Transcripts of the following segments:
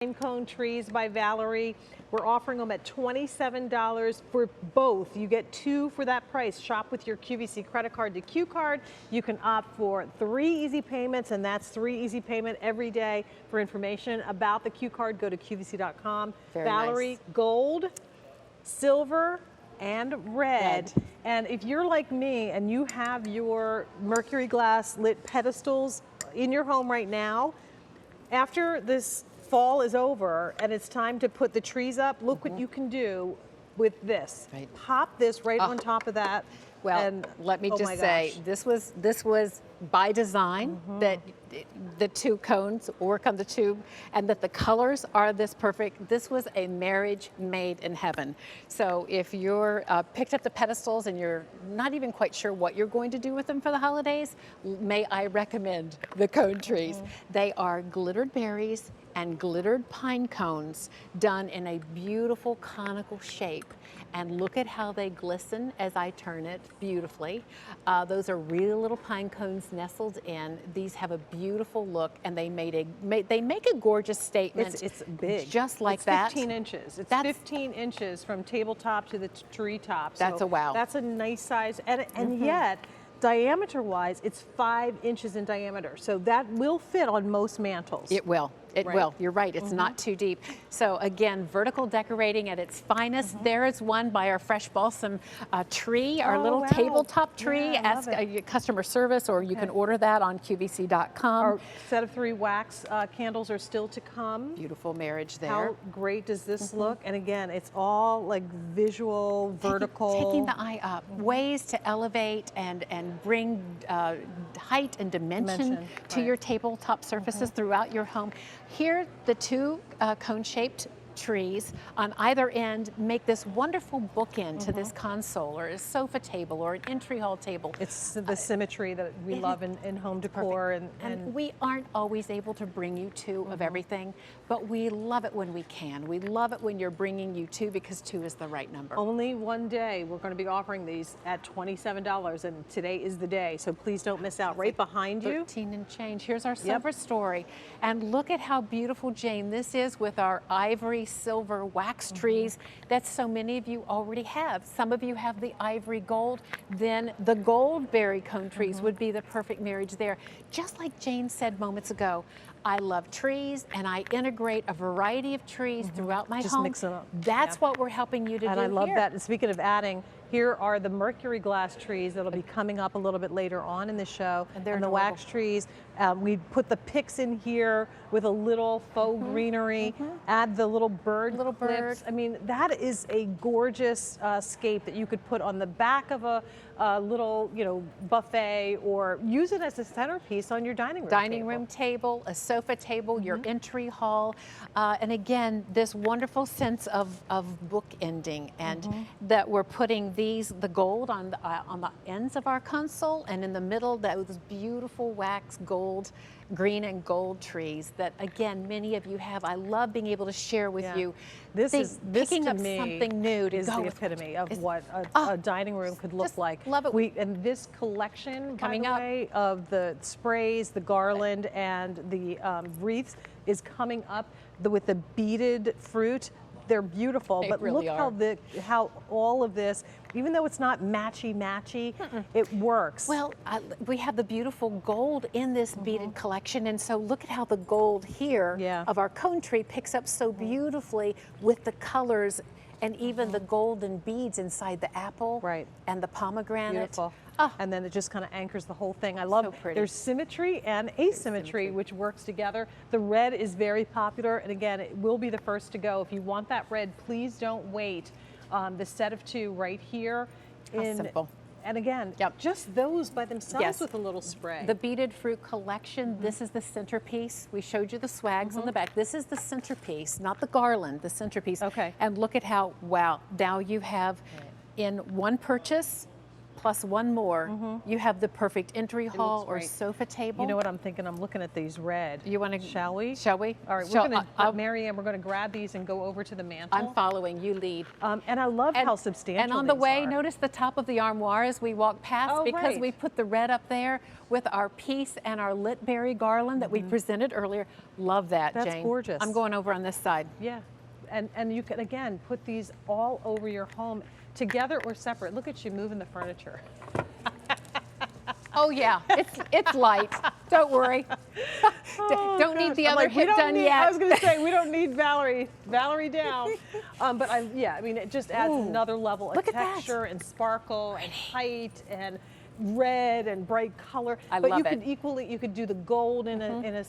Pinecone trees by Valerie. We're offering them at $27 for both. You get two for that price. Shop with your QVC credit card to Q card. You can opt for 3 easy payments, and that's 3 easy payment every day. For information about the Q card, go to QVC.com. Very Valerie, nice. gold, silver, and red. And if you're like me and you have your mercury glass lit pedestals in your home right now, after this fall is over and it's time to put the trees up, look what you can do with this. Right. Pop this right on top of that. Well, and, let me oh just my say, gosh. this was by design, that the 2 cones work on the tube, and that the colors are this perfect. This was a marriage made in heaven. So if you're picked up the pedestals and you're not even quite sure what you're going to do with them for the holidays, may I recommend the cone trees. They are glittered berries and glittered pine cones done in a beautiful conical shape. And look at how they glisten as I turn it beautifully. Those are real little pine cones nestled in. These have a beautiful look, and they make a gorgeous statement. It's big. Just like it's that. 15 inches. It's That's 15 inches from tabletop to the treetop. That's so a wow. That's a nice size. And yet, diameter-wise, it's 5 inches in diameter. So that will fit on most mantles. It will. It Right. will. You're right. It's not too deep. So again, vertical decorating at its finest. There is one by our fresh balsam tree, our little wow. tabletop tree. Yeah, I love Ask customer service, or you can order that on QVC.com. Our set of 3 wax candles are still to come. Beautiful marriage there. How great does this look? And again, it's all like visual, vertical. Taking the eye up. Ways to elevate and bring height and dimension to right. your tabletop surfaces throughout your home. Here, the 2 cone-shaped trees on either end make this wonderful bookend to this console or a sofa table or an entry hall table. It's the symmetry that we love in home decor. And we aren't always able to bring you 2 of everything, but we love it when we can. We love it when you're bringing you 2, because 2 is the right number. Only one day we're going to be offering these at $27, and today is the day, so please don't miss out. Right behind you. 13 and change. Here's our silver story. And look at how beautiful, Jane, this is with our ivory silver wax trees that so many of you already have. Some of you have the ivory gold. Then the gold berry cone trees would be the perfect marriage there. Just like Jane said moments ago, I love trees, and I integrate a variety of trees throughout my Just home. mix it up. That's what we're helping you to do And I love here. that. And speaking of adding, here are the mercury glass trees that'll be coming up a little bit later on in the show. And they're the adorable. wax trees. We put the picks in here with a little faux greenery. Add the little bird clips. I mean, that is a gorgeous scape that you could put on the back of a little, buffet, or use it as a centerpiece on your dining room table, a sofa table, your entry hall, and again, this wonderful sense of book ending, and that we're putting the gold on the ends of our console, and in the middle, those beautiful wax gold, green and gold trees that, again, many of you have. I love being able to share with you. This picking to up me something new to is go the with epitome of what a dining room could look like. Love it. And this collection, Coming by the up. way, of the sprays, the garland, and the wreaths is coming up with the beaded fruit. They're beautiful, but really look how all of this, even though it's not matchy, it works. Well, we have the beautiful gold in this beaded collection, and so look at how the gold here of our cone tree picks up so beautifully with the colors, and even the golden beads inside the apple and the pomegranate. Beautiful. And then it just kind of anchors the whole thing. I love So pretty. There's symmetry and asymmetry, which works together. The red is very popular, and again, it will be the first to go. If you want that red, please don't wait. The set of 2 right here. How simple. And again, just those by themselves with a little spray. The beaded fruit collection, this is the centerpiece. We showed you the swags on the back. This is the centerpiece, not the garland, the centerpiece. Okay. And look at how, wow, now you have in one purchase, plus one more, you have the perfect entry hall or great. sofa table. You know what I'm thinking? I'm looking at these red. You want to? Shall we? Shall we? All right, Shall- we're going I'll- to, Mary Ann, we're going to grab these and go over to the mantle. I'm following. You lead. And I love how substantial And on the these way, are. notice the top of the armoire as we walk past, Oh, because right. we put the red up there with our peace and our lit berry garland that we presented earlier. Love that, That's Jane. gorgeous. I'm going over on this side. Yeah, and you can, again, put these all over your home, together or separate. Look at you moving the furniture. Oh yeah, it's light. Don't worry. Don't need the other hip done yet. I was going to say, we don't need Valerie down. But I mean, it just adds another level of Look at that. texture and sparkle and height and red and bright color. I but love you it. could you could do the gold in a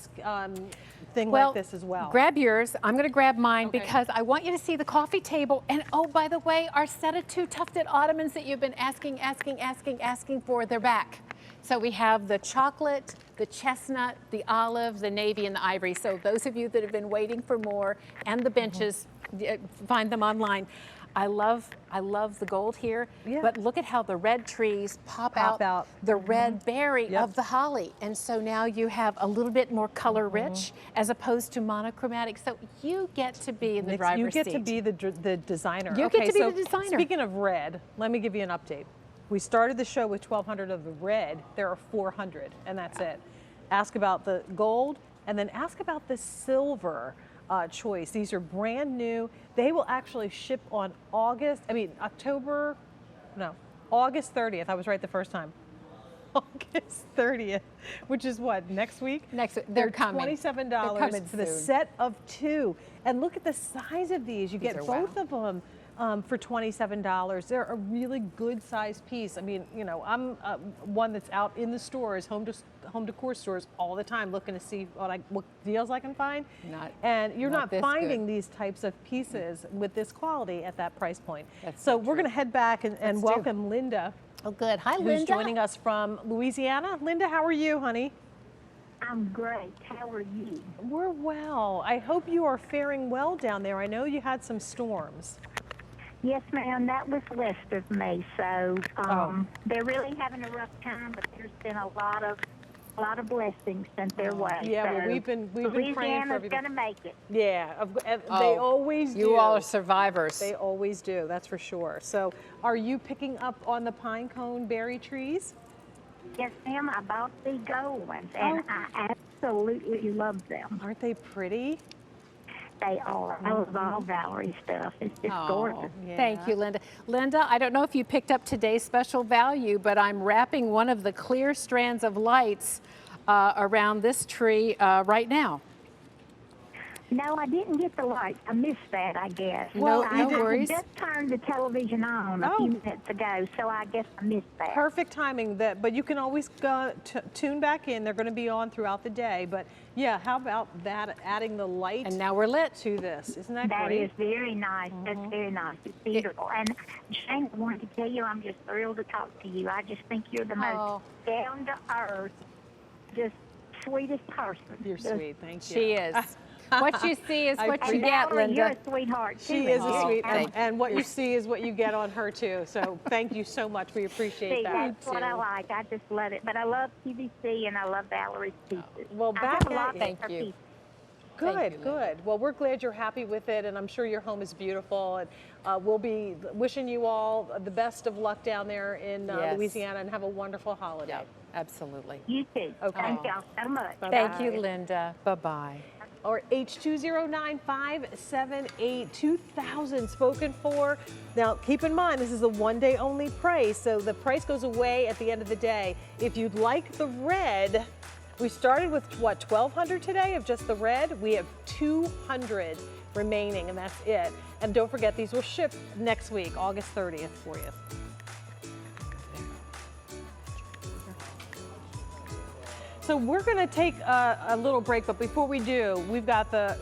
thing Well, like this as well. grab yours. I'm going to grab mine Okay. because I want you to see the coffee table. And oh, by the way, our set of 2 tufted ottomans that you've been asking for, they're back. So we have the chocolate, the chestnut, the olive, the navy, and the ivory. So those of you that have been waiting for more, and the benches, find them online. I love the gold here, Yeah. but look at how the red trees pop Pop out out. the red berry Yep. of the holly. And so now you have a little bit more color rich as opposed to monochromatic. So you get to be in the driver's You get seat. to be the designer. You okay, get to be so the designer. Speaking of red, let me give you an update. We started the show with 1,200 of the red. There are 400, and that's it. Ask about the gold, and then ask about the silver choice. These are brand new. They will actually ship on August 30th. I was right the first time. August 30th, which is what, next week? Next week. They're coming. $27 They're coming for the soon. set of 2. And look at the size of these. You get are both wow. of them for $27. They're a really good size piece. I mean, you know, I'm one that's out in the stores, home decor stores all the time, looking to see what deals I can find. And you're not this finding good. these types of pieces with this quality at that price point. That's so so we're true. going to head back and Let's do. welcome Linda, Oh, good. Hi, who's Linda. joining us from Louisiana. Linda, how are you, honey? I'm great. How are you? We're well. I hope you are faring well down there. I know you had some storms. Yes, ma'am. That was west of me, so they're really having a rough time. But there's been a lot of blessings sent their way. Yeah, so well, we've been praying for Louisiana's everybody. going to make it. Yeah, they Oh, always do. You all are survivors. They always do, that's for sure. So are you picking up on the pinecone berry trees? Yes, ma'am. I bought the gold ones, and I absolutely love them. Aren't they pretty? They are. I love all Valerie stuff. It's just gorgeous. Yeah. Thank you, Linda. Linda, I don't know if you picked up today's special value, but I'm wrapping one of the clear strands of lights around this tree right now. No, I didn't get the lights. I missed that, I guess. Well, I no worries. just turned the television on a few minutes ago, so I guess I missed that. Perfect timing, but you can always go tune back in. They're going to be on throughout the day. But yeah, how about that, adding the light And now we're lit. to this? Isn't that That great? is very nice. That's very nice. It's beautiful. And Shane, I wanted to tell you, I'm just thrilled to talk to you. I just think you're the most down to earth, just sweetest person. You're Just- sweet, thank you. She is. What you see is I what you And get, Valerie, you're Linda. a sweetheart too. She is a and sweet, you- and what you see is what you get on her too. So thank you so much. We appreciate See, that. that's what I like. I just love it. But I love QVC and I love Valerie's pieces. Well, I back have a lot at of you. Thank her you. pieces. Good, Thank you, Linda. good. Well, we're glad you're happy with it, and I'm sure your home is beautiful. And we'll be wishing you all the best of luck down there in Yes. Louisiana, and have a wonderful holiday. Yeah, absolutely. You too. Okay. Thank y'all so much. Thank you, Bye. Linda. Bye-bye. Or H209-578 2000 spoken for. Now, keep in mind, this is a one-day only price, so the price goes away at the end of the day. If you'd like the red, we started with, what, 1,200 today of just the red? We have 200 remaining, and that's it. And don't forget, these will ship next week, August 30th for you. So we're going to take a little break, but before we do, we've got the